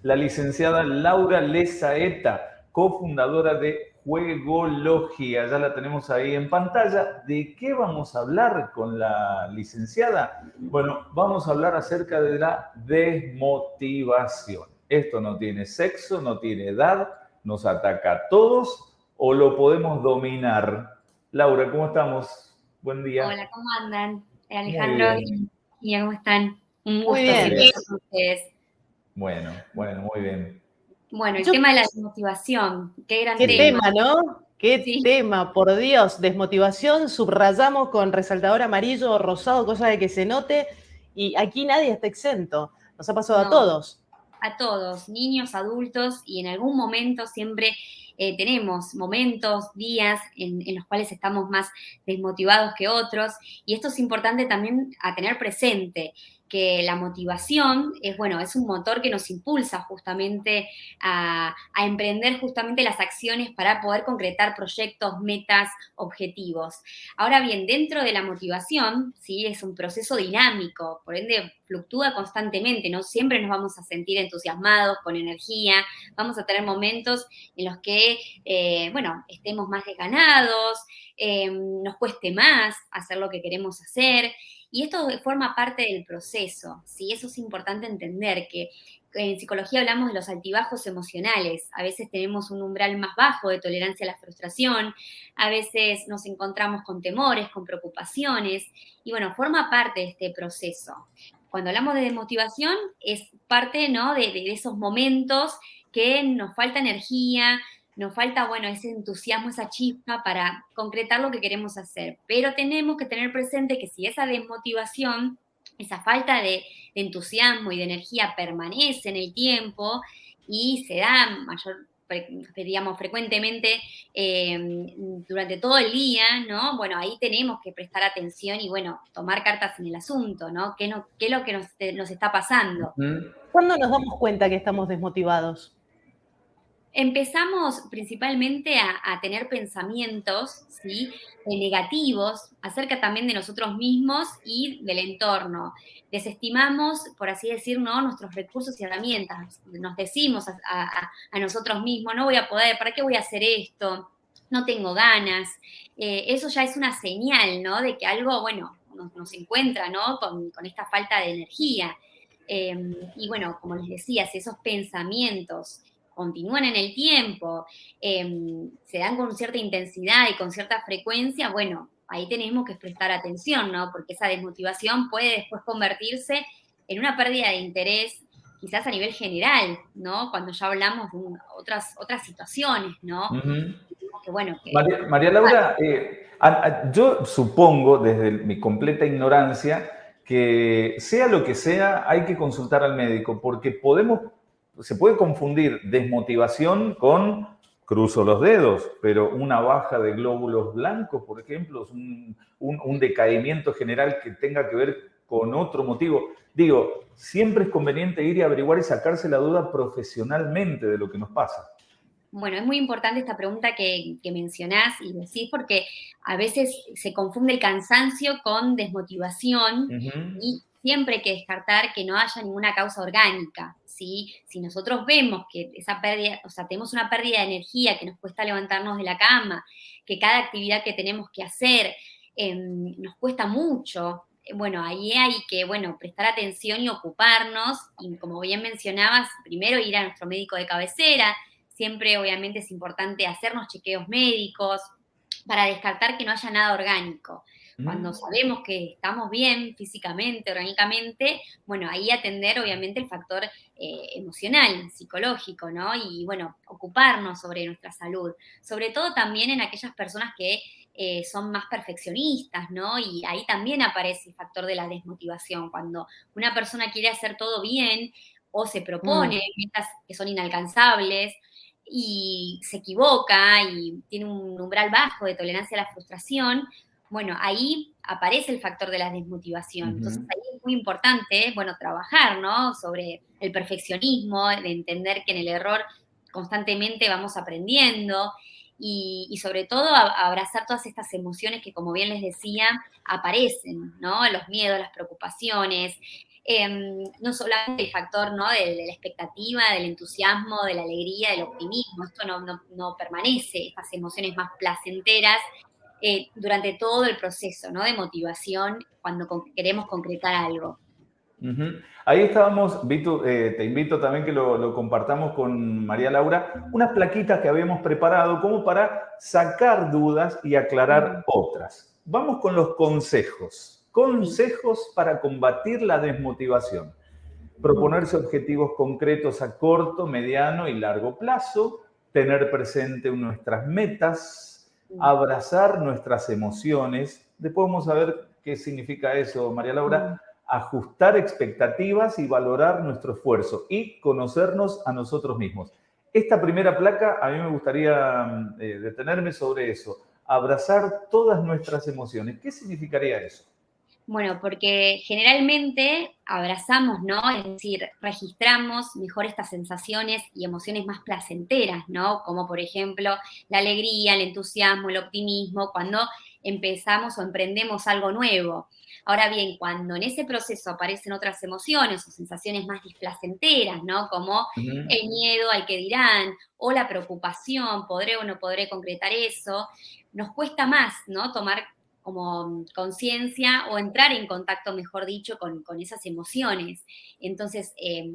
la licenciada Laura Lezaeta, cofundadora de Juegología. Ya la tenemos ahí en pantalla. ¿De qué vamos a hablar con la licenciada? Bueno, vamos a hablar acerca de la desmotivación. Esto no tiene sexo, no tiene edad, nos ataca a todos o lo podemos dominar. Laura, ¿cómo estamos? Buen día. Hola, ¿cómo andan? Muy Alejandro bien. y ¿cómo están? Un Muy gusto Muy bien. siempre bien. estar con ustedes. Bueno, muy bien. Bueno, el Yo, tema de la desmotivación, qué gran qué Sí. tema. tema, ¿no? Qué Sí, tema, por Dios. Desmotivación, subrayamos con resaltador amarillo o rosado, cosa de que se note. Y aquí nadie está exento. Nos ha pasado a no, todos. a todos, niños, adultos, y en algún momento siempre tenemos momentos, días en los cuales estamos más desmotivados que otros, y esto es importante también a tener presente, que la motivación es, bueno, es un motor que nos impulsa justamente a emprender justamente las acciones para poder concretar proyectos, metas, objetivos. Ahora bien, dentro de la motivación, ¿sí? Es un proceso dinámico, por ende fluctúa constantemente, no siempre nos vamos a sentir entusiasmados, con energía, vamos a tener momentos en los que, bueno, estemos más desganados, nos cueste más hacer lo que queremos hacer, y esto forma parte del proceso, ¿sí? Eso es importante entender, que en psicología hablamos de los altibajos emocionales, a veces tenemos un umbral más bajo de tolerancia a la frustración, a veces nos encontramos con temores, con preocupaciones, y bueno, forma parte de este proceso. Cuando hablamos de desmotivación, es parte, ¿no?, de esos momentos que nos falta energía, nos falta, bueno, ese entusiasmo, esa chispa para concretar lo que queremos hacer. Pero tenemos que tener presente que si esa desmotivación, esa falta de entusiasmo y de energía permanece en el tiempo y se da digamos, frecuentemente eh, durante todo el día, ¿no? Bueno, ahí tenemos que prestar atención y, bueno, tomar cartas en el asunto, ¿no? ¿Qué es lo que nos está pasando? Ujú. ¿Cuándo nos damos cuenta que estamos desmotivados? Empezamos principalmente a tener pensamientos, ¿sí?, negativos acerca también de nosotros mismos y del entorno. Desestimamos, por así decir, ¿no?, nuestros recursos y herramientas. Nos decimos a nosotros mismos, no voy a poder, ¿para qué voy a hacer esto? No tengo ganas. Eso ya es una señal, ¿no?, de que algo, bueno, nos encuentra, ¿no?, con esta falta de energía. Eh, y bueno, como les decía, si esos pensamientos continúan en el tiempo, se dan con cierta intensidad y con cierta frecuencia, bueno, ahí tenemos que prestar atención, ¿no? Porque esa desmotivación puede después convertirse en una pérdida de interés, quizás a nivel general, ¿no? Cuando ya hablamos de otras situaciones, ¿no? Ujú. Que bueno, que María Laura, yo supongo desde mi completa ignorancia que sea lo que sea, hay que consultar al médico porque se puede confundir desmotivación con cruzo los dedos, pero una baja de glóbulos blancos, por ejemplo, es un decaimiento general que tenga que ver con otro motivo. Digo, siempre es conveniente ir y averiguar y sacarse la duda profesionalmente de lo que nos pasa. Bueno, es muy importante esta pregunta que mencionás y decís, porque a veces se confunde el cansancio con desmotivación Ujú. y siempre hay que descartar que no haya ninguna causa orgánica, ¿sí? Si nosotros vemos que esa pérdida, o sea, tenemos una pérdida de energía, que nos cuesta levantarnos de la cama, que cada actividad que tenemos que hacer nos cuesta mucho, bueno, ahí hay que, bueno, prestar atención y ocuparnos, y como bien mencionabas, primero ir a nuestro médico de cabecera. Siempre, obviamente, es importante hacernos chequeos médicos para descartar que no haya nada orgánico. Cuando Mm. sabemos que estamos bien físicamente, orgánicamente, bueno, ahí atender, obviamente, el factor emocional, psicológico, ¿no? Y, bueno, ocuparnos sobre nuestra salud. Sobre todo también en aquellas personas que son más perfeccionistas, ¿no? Y ahí también aparece el factor de la desmotivación. Cuando una persona quiere hacer todo bien o se propone Mm. metas que son inalcanzables, y se equivoca y tiene un umbral bajo de tolerancia a la frustración, bueno, ahí aparece el factor de la desmotivación. Entonces Ujú. ahí es muy importante, bueno, trabajar, ¿no?, sobre el perfeccionismo, de entender que en el error constantemente vamos aprendiendo y sobre todo abrazar todas estas emociones que, como bien les decía, aparecen, ¿no? Los miedos, las preocupaciones, no solamente el factor, ¿no?, de la expectativa, del entusiasmo, de la alegría, del optimismo, esto no permanece, estas emociones más placenteras, durante todo el proceso, ¿no?, de motivación cuando queremos concretar algo. Ujú. Ahí estábamos, Vitu, te invito también que lo compartamos con María Laura, unas plaquitas que habíamos preparado como para sacar dudas y aclarar otras. Vamos con los consejos. Consejos para combatir la desmotivación. Proponerse objetivos concretos a corto, mediano y largo plazo, tener presente nuestras metas, abrazar nuestras emociones. Después vamos a ver qué significa eso, María Laura. Ajustar expectativas y valorar nuestro esfuerzo y conocernos a nosotros mismos. Esta primera placa, a mí me gustaría detenerme sobre eso. Abrazar todas nuestras emociones. ¿Qué significaría eso? Bueno, porque generalmente abrazamos, ¿no? Es decir, registramos mejor estas sensaciones y emociones más placenteras, ¿no? Como por ejemplo la alegría, el entusiasmo, el optimismo, cuando empezamos o emprendemos algo nuevo. Ahora bien, cuando en ese proceso aparecen otras emociones o sensaciones más displacenteras, ¿no? Como el miedo al que dirán o la preocupación, ¿podré o no podré concretar eso? Nos cuesta más, ¿no?, tomar como conciencia o entrar en contacto, mejor dicho, con esas emociones. Entonces,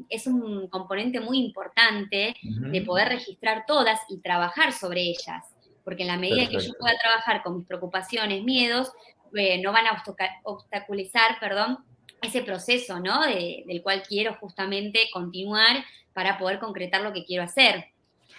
es un componente muy importante de poder registrar todas y trabajar sobre ellas, porque en la medida que yo Perfecto. pueda trabajar con mis preocupaciones, miedos, no van a obstaculizar, perdón, ese proceso, ¿no?, del cual quiero justamente continuar para poder concretar lo que quiero hacer.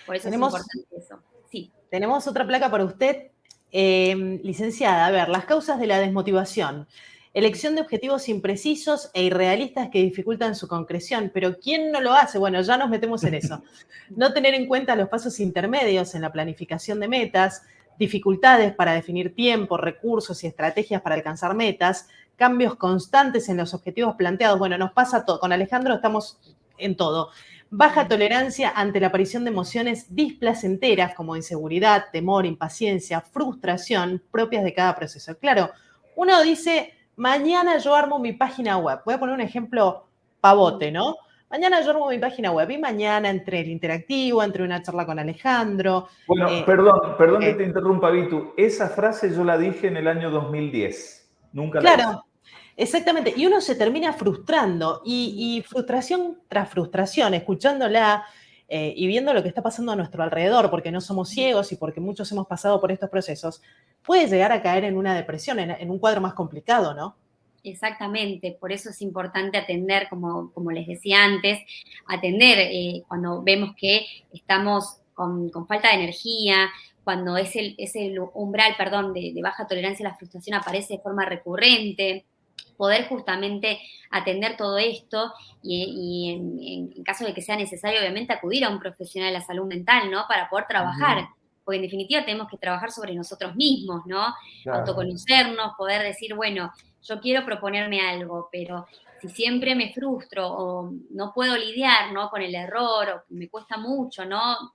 Por eso es Tenemos, importante eso. Sí. tenemos otra placa para usted. Licenciada, a ver, las causas de la desmotivación. Elección de objetivos imprecisos e irrealistas que dificultan su concreción. Pero ¿quién no lo hace? Bueno, ya nos metemos en eso. No tener en cuenta los pasos intermedios en la planificación de metas, dificultades para definir tiempo, recursos y estrategias para alcanzar metas, cambios constantes en los objetivos planteados. Bueno, nos pasa todo. Con Alejandro estamos en todo. Baja tolerancia ante la aparición de emociones displacenteras como inseguridad, temor, impaciencia, frustración propias de cada proceso. Claro, uno dice, mañana yo armo mi página web. Voy a poner un ejemplo pavote, ¿no? Mañana yo armo mi página web y mañana entre el interactivo, entre una charla con Alejandro. Bueno, perdón que te interrumpa, Vitu. Esa frase yo la dije en el año 2010. Nunca la hice. Claro, exactamente. Y uno se termina frustrando y frustración tras frustración, escuchándola y viendo lo que está pasando a nuestro alrededor, porque no somos ciegos y porque muchos hemos pasado por estos procesos, puede llegar a caer en una depresión, en un cuadro más complicado, ¿no? Exactamente, por eso es importante atender, como les decía antes, atender cuando vemos que estamos con falta de energía, cuando es el umbral, perdón, de baja tolerancia a la frustración aparece de forma recurrente, poder justamente atender todo esto y en caso de que sea necesario, obviamente, acudir a un profesional de la salud mental, ¿no? Para poder trabajar, porque en definitiva tenemos que trabajar sobre nosotros mismos, ¿no? Claro. Autoconocernos, poder decir, bueno, yo quiero proponerme algo, pero si siempre me frustro o no puedo lidiar, ¿no?, con el error o me cuesta mucho, ¿no?,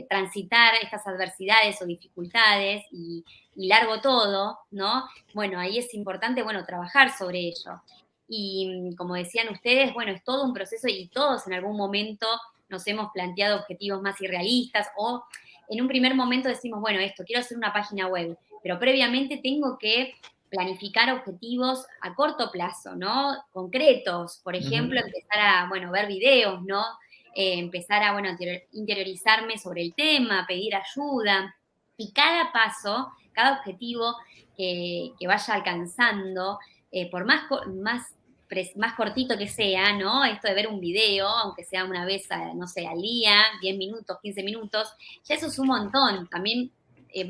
transitar estas adversidades o dificultades y largo todo, ¿no? Bueno, ahí es importante, bueno, trabajar sobre ello. Y como decían ustedes, bueno, es todo un proceso y todos en algún momento nos hemos planteado objetivos más irrealistas o en un primer momento decimos, bueno, esto, quiero hacer una página web, pero previamente tengo que planificar objetivos a corto plazo, ¿no? Concretos, por ejemplo, empezar a, bueno, ver videos, ¿no? Empezar a, bueno, interiorizarme sobre el tema, pedir ayuda. Y cada paso, cada objetivo que vaya alcanzando, por más cortito que sea, ¿no? Esto de ver un video, aunque sea una vez, no sé, al día, 10 minutos, 15 minutos, ya eso es un montón. También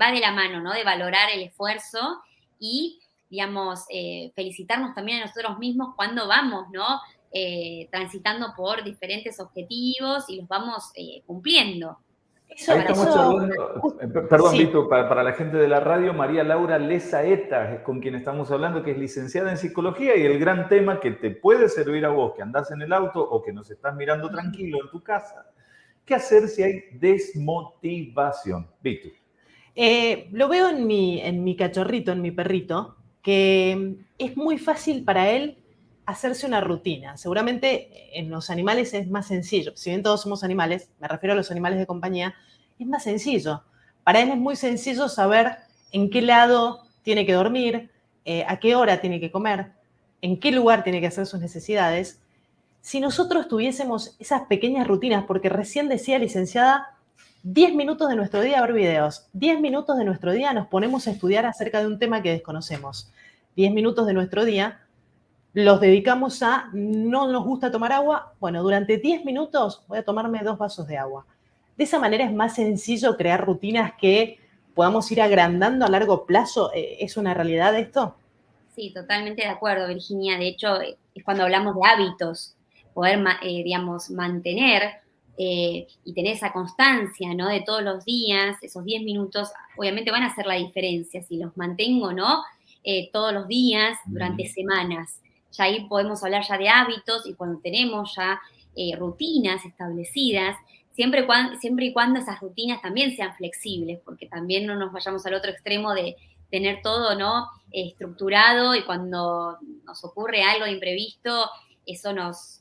va de la mano, ¿no? De valorar el esfuerzo y, digamos, felicitarnos también a nosotros mismos cuando vamos, ¿no? Transitando por diferentes objetivos y los vamos cumpliendo. Ahí Para estamos eso, charlando, perdón, Sí, Vito, para la gente de la radio, María Laura Lezaeta es con quien estamos hablando, que es licenciada en psicología, y el gran tema que te puede servir a vos, que andás en el auto o que nos estás mirando tranquilo en tu casa, ¿qué hacer si hay desmotivación? Vito. Lo veo en mi cachorrito, en mi perrito, que es muy fácil para él hacerse una rutina. Seguramente en los animales es más sencillo. Si bien todos somos animales, me refiero a los animales de compañía, es más sencillo. Para él es muy sencillo saber en qué lado tiene que dormir, a qué hora tiene que comer, en qué lugar tiene que hacer sus necesidades. Si nosotros tuviésemos esas pequeñas rutinas, porque recién decía, licenciada, 10 minutos de nuestro día a ver videos, 10 minutos de nuestro día nos ponemos a estudiar acerca de un tema que desconocemos, 10 minutos de nuestro día los dedicamos a, no nos gusta tomar agua, bueno, durante 10 minutos voy a tomarme 2 vasos de agua. De esa manera es más sencillo crear rutinas que podamos ir agrandando a largo plazo. ¿Es una realidad esto? Sí, totalmente de acuerdo, Virginia. De hecho, es cuando hablamos de hábitos, poder, digamos, mantener y tener esa constancia, ¿no? De todos los días, esos 10 minutos, obviamente van a hacer la diferencia si los mantengo, ¿no? Todos los días, durante semanas. Ya ahí podemos hablar ya de hábitos y cuando tenemos ya rutinas establecidas, siempre y cuando esas rutinas también sean flexibles, porque también no nos vayamos al otro extremo de tener todo, ¿no? Estructurado y cuando nos ocurre algo de imprevisto, eso Nos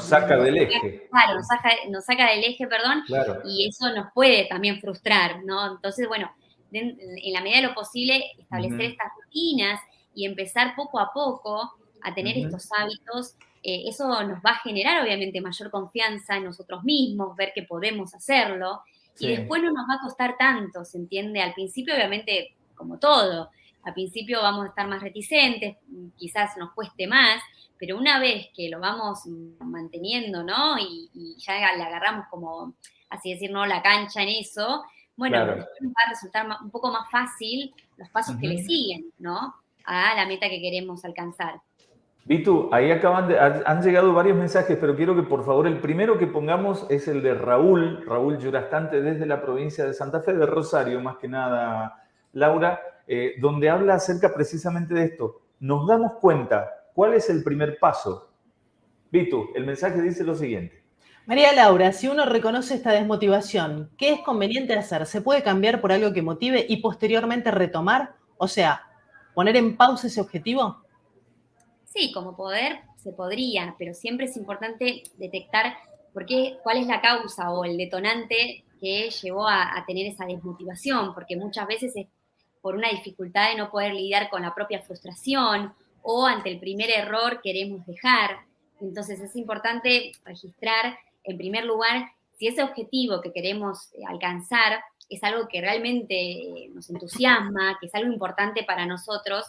saca del eje. Claro, nos saca del eje, perdón, Claro. y eso nos puede también frustrar, ¿no? Entonces, bueno, en la medida de lo posible, establecer estas rutinas y empezar poco a poco a tener estos hábitos, eso nos va a generar obviamente mayor confianza en nosotros mismos, ver que podemos hacerlo, y Sí. después no nos va a costar tanto, ¿se entiende? Al principio, obviamente, como todo, al principio vamos a estar más reticentes, quizás nos cueste más, pero una vez que lo vamos manteniendo, ¿no? Y ya le agarramos como, así decir, ¿no? La cancha en eso, bueno, Claro. después nos va a resultar un poco más fácil los pasos que le siguen, ¿no? A la meta que queremos alcanzar. Vitu, ahí han llegado varios mensajes, pero quiero que por favor el primero que pongamos es el de Raúl Yurastante desde la provincia de Santa Fe, de Rosario, más que nada, Laura, donde habla acerca precisamente de esto. Nos damos cuenta, ¿cuál es el primer paso? Vitu, el mensaje dice lo siguiente. María Laura, si uno reconoce esta desmotivación, ¿qué es conveniente hacer? ¿Se puede cambiar por algo que motive y posteriormente retomar? O sea, ¿poner en pausa ese objetivo? Sí, como poder se podría, pero siempre es importante detectar cuál es la causa o el detonante que llevó a tener esa desmotivación, porque muchas veces es por una dificultad de no poder lidiar con la propia frustración o ante el primer error queremos dejar. Entonces es importante registrar, en primer lugar, si ese objetivo que queremos alcanzar es algo que realmente nos entusiasma, que es algo importante para nosotros,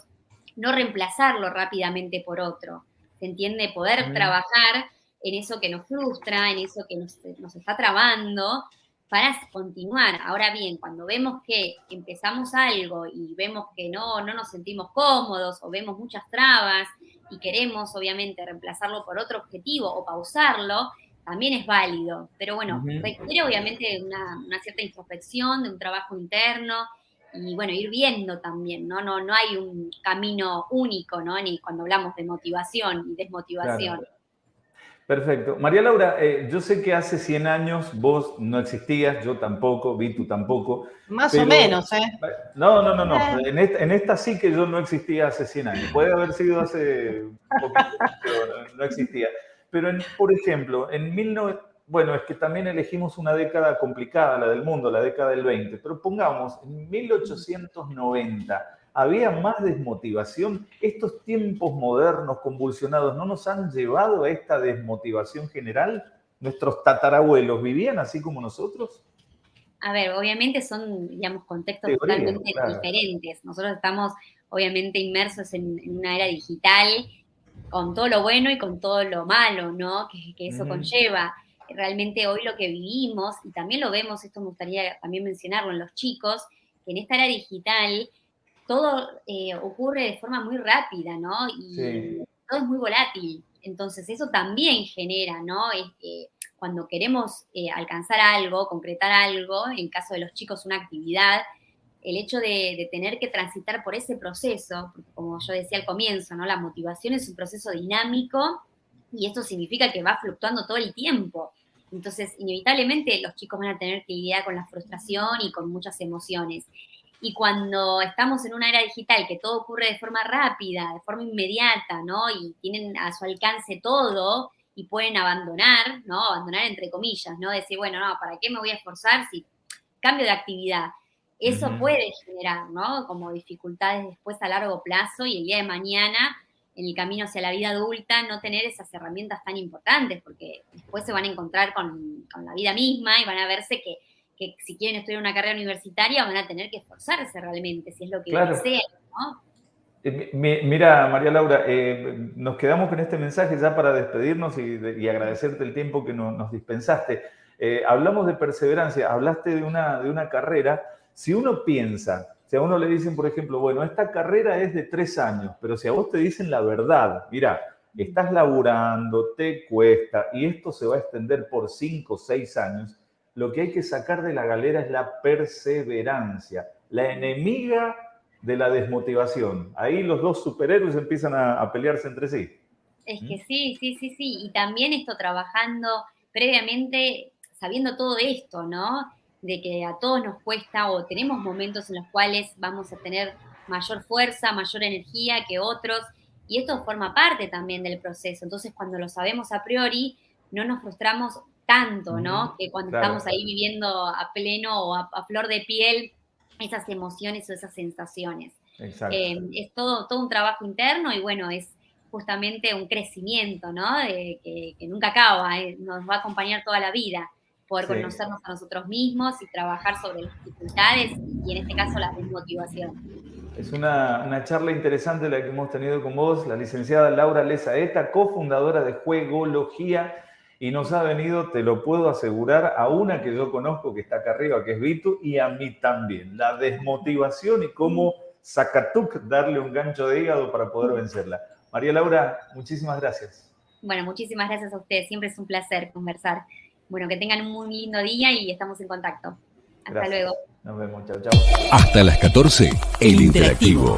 no reemplazarlo rápidamente por otro. ¿Se entiende? Poder trabajar en eso que nos frustra, en eso que nos está trabando, para continuar. Ahora bien, cuando vemos que empezamos algo y vemos que no nos sentimos cómodos o vemos muchas trabas y queremos obviamente reemplazarlo por otro objetivo o pausarlo, también es válido. Pero bueno, requiere obviamente una cierta introspección, de un trabajo interno y bueno, ir viendo también, ¿no? No hay un camino único, ¿no? Ni cuando hablamos de motivación y desmotivación. Claro. Perfecto. María Laura, yo sé que hace 100 años vos no existías, yo tampoco, Vitu tampoco. Más o Pero, menos, ¿eh? No. En esta sí que yo no existía hace 100 años. Puede haber sido hace un poquito, pero no existía. Pero, por ejemplo, bueno, es que también elegimos una década complicada, la del mundo, la década del 20, pero pongamos, en 1890, ¿había más desmotivación? ¿Estos tiempos modernos convulsionados no nos han llevado a esta desmotivación general? ¿Nuestros tatarabuelos vivían así como nosotros? A ver, obviamente son, digamos, contextos Teoría, totalmente claro. diferentes. Nosotros estamos, obviamente, inmersos en una era digital, con todo lo bueno y con todo lo malo, ¿no? Que eso conlleva. Realmente hoy lo que vivimos, y también lo vemos, esto me gustaría también mencionarlo en los chicos, que en esta era digital todo ocurre de forma muy rápida, ¿no? Y todo es muy volátil. Entonces eso también genera, ¿no? Cuando queremos alcanzar algo, concretar algo, en caso de los chicos una actividad, el hecho de tener que transitar por ese proceso, porque como yo decía al comienzo, ¿no? La motivación es un proceso dinámico y esto significa que va fluctuando todo el tiempo. Entonces, inevitablemente los chicos van a tener que lidiar con la frustración y con muchas emociones. Y cuando estamos en una era digital que todo ocurre de forma rápida, de forma inmediata, ¿no? Y tienen a su alcance todo y pueden abandonar, ¿no? Abandonar entre comillas, ¿no? Decir, bueno, no, ¿para qué me voy a esforzar si cambio de actividad? Eso puede generar, ¿no? Como dificultades después a largo plazo y el día de mañana, en el camino hacia la vida adulta, no tener esas herramientas tan importantes, porque después se van a encontrar con la vida misma y van a verse que si quieren estudiar una carrera universitaria van a tener que esforzarse realmente, si es lo que desean, ¿no? Mira, María Laura, nos quedamos con este mensaje ya para despedirnos y agradecerte el tiempo que nos dispensaste. Hablamos de perseverancia, hablaste de una carrera. Si uno piensa, si a uno le dicen, por ejemplo, bueno, esta carrera es de 3 años, pero si a vos te dicen la verdad, mira, estás laburando, te cuesta y esto se va a extender por 5 o 6 años, lo que hay que sacar de la galera es la perseverancia, la enemiga de la desmotivación. Ahí los dos superhéroes empiezan a pelearse entre sí. Es que sí. Y también esto trabajando previamente, sabiendo todo esto, ¿no? De que a todos nos cuesta o tenemos momentos en los cuales vamos a tener mayor fuerza, mayor energía que otros, y esto forma parte también del proceso. Entonces, cuando lo sabemos a priori, no nos frustramos tanto, ¿no? Que cuando estamos ahí viviendo a pleno o a flor de piel esas emociones o esas sensaciones. Exacto. Es todo un trabajo interno y bueno, es justamente un crecimiento, ¿no? Que nunca acaba, nos va a acompañar toda la vida. Poder conocernos a nosotros mismos y trabajar sobre las dificultades y en este caso la desmotivación. Es una charla interesante la que hemos tenido con vos, la licenciada Laura Lezaeta, cofundadora de Juegología, y nos ha venido, te lo puedo asegurar, a una que yo conozco que está acá arriba, que es Vitu, y a mí también, la desmotivación y cómo sacatuc darle un gancho de hígado para poder vencerla. María Laura, muchísimas gracias. Bueno, muchísimas gracias a ustedes, siempre es un placer conversar. Bueno, que tengan un muy lindo día y estamos en contacto. Hasta luego. Nos vemos, chao, chao. Hasta las 14, El Interactivo.